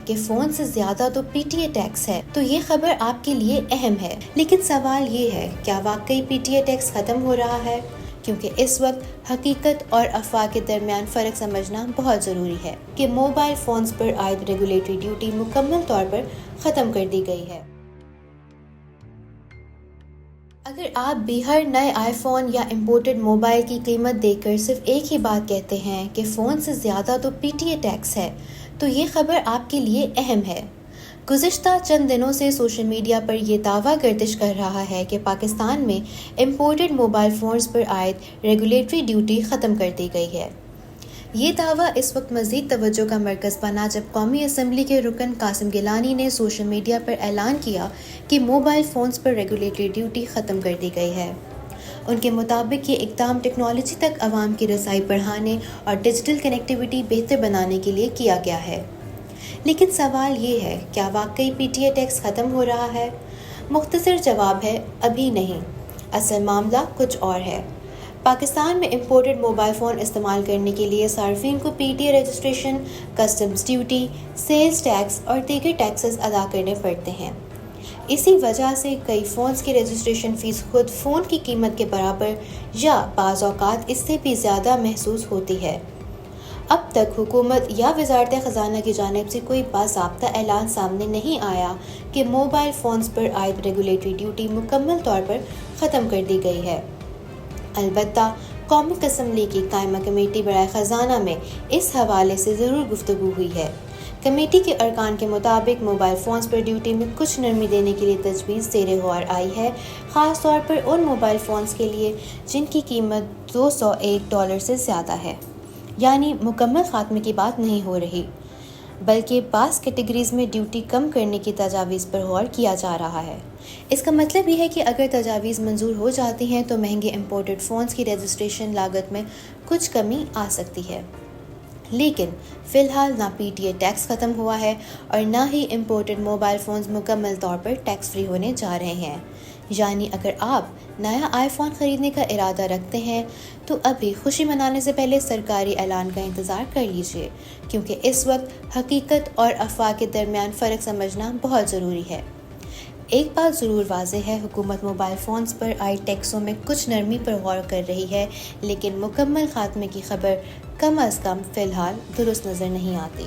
کہ فون سے زیادہ تو پی ٹی اے ٹیکس ہے، تو یہ خبر آپ کے لیے اہم ہے۔ لیکن سوال یہ ہے، کیا واقعی پی ٹی اے ٹیکس ختم ہو رہا ہے؟ کیونکہ اس وقت حقیقت اور افواہ کے درمیان فرق سمجھنا بہت ضروری ہے کہ موبائل فونز پر عائد ریگولیٹری ڈیوٹی مکمل طور پر ختم کر دی گئی ہے۔ اگر آپ بھی ہر نئے آئی فون یا امپورٹڈ موبائل کی قیمت دیکھ کر صرف ایک ہی بات کہتے ہیں کہ فون سے زیادہ تو پی ٹی اے ٹیکس ہے، تو یہ خبر آپ کے لیے اہم ہے۔ گزشتہ چند دنوں سے سوشل میڈیا پر یہ دعویٰ گردش کر رہا ہے کہ پاکستان میں امپورٹڈ موبائل فونز پر عائد ریگولیٹری ڈیوٹی ختم کر دی گئی ہے۔ یہ دعویٰ اس وقت مزید توجہ کا مرکز بنا جب قومی اسمبلی کے رکن قاسم گیلانی نے سوشل میڈیا پر اعلان کیا کہ موبائل فونز پر ریگولیٹری ڈیوٹی ختم کر دی گئی ہے۔ ان کے مطابق یہ اقدام ٹیکنالوجی تک عوام کی رسائی بڑھانے اور ڈیجیٹل کنیکٹیوٹی بہتر بنانے کے لیے کیا گیا ہے۔ لیکن سوال یہ ہے، کیا واقعی پی ٹی اے ٹیکس ختم ہو رہا ہے؟ مختصر جواب ہے، ابھی نہیں۔ اصل معاملہ کچھ اور ہے۔ پاکستان میں امپورٹڈ موبائل فون استعمال کرنے کے لیے صارفین کو P T A registration, customs duty, sales tax اور دیگر ٹیکسز ادا کرنے پڑتے ہیں۔ اسی وجہ سے کئی فونز کی رجسٹریشن فیس خود فون کی قیمت کے برابر یا بعض اوقات اس سے بھی زیادہ محسوس ہوتی ہے۔ اب تک حکومت یا وزارت خزانہ کی جانب سے کوئی باضابطہ اعلان سامنے نہیں آیا کہ موبائل فونز پر عائد ریگولیٹری ڈیوٹی مکمل طور پر ختم کر دی گئی ہے۔ البتہ قومی اسمبلی کی قائمہ کمیٹی برائے خزانہ میں اس حوالے سے ضرور گفتگو ہوئی ہے۔ کمیٹی کے ارکان کے مطابق موبائل فونز پر ڈیوٹی میں کچھ نرمی دینے کے لیے تجویز زیر غور آئی ہے، خاص طور پر ان موبائل فونز کے لیے جن کی قیمت $201 سے زیادہ ہے۔ یعنی مکمل خاتمے کی بات نہیں ہو رہی، بلکہ بعض کیٹیگریز میں ڈیوٹی کم کرنے کی تجاویز پر غور کیا جا رہا ہے۔ اس کا مطلب یہ ہے کہ اگر تجاویز منظور ہو جاتی ہیں تو مہنگے امپورٹڈ فونز کی رجسٹریشن لاگت میں کچھ کمی آ سکتی ہے۔ لیکن فی الحال نہ پی ٹی اے ٹیکس ختم ہوا ہے اور نہ ہی امپورٹڈ موبائل فونز مکمل طور پر ٹیکس فری ہونے جا رہے ہیں۔ یعنی اگر آپ نیا آئی فون خریدنے کا ارادہ رکھتے ہیں تو ابھی خوشی منانے سے پہلے سرکاری اعلان کا انتظار کر لیجیے، کیونکہ اس وقت حقیقت اور افواہ کے درمیان فرق سمجھنا بہت ضروری ہے۔ ایک بات ضرور واضح ہے، حکومت موبائل فونز پر عائد ٹیکسوں میں کچھ نرمی پر غور کر رہی ہے، لیکن مکمل خاتمے کی خبر کم از کم فی الحال درست نظر نہیں آتی۔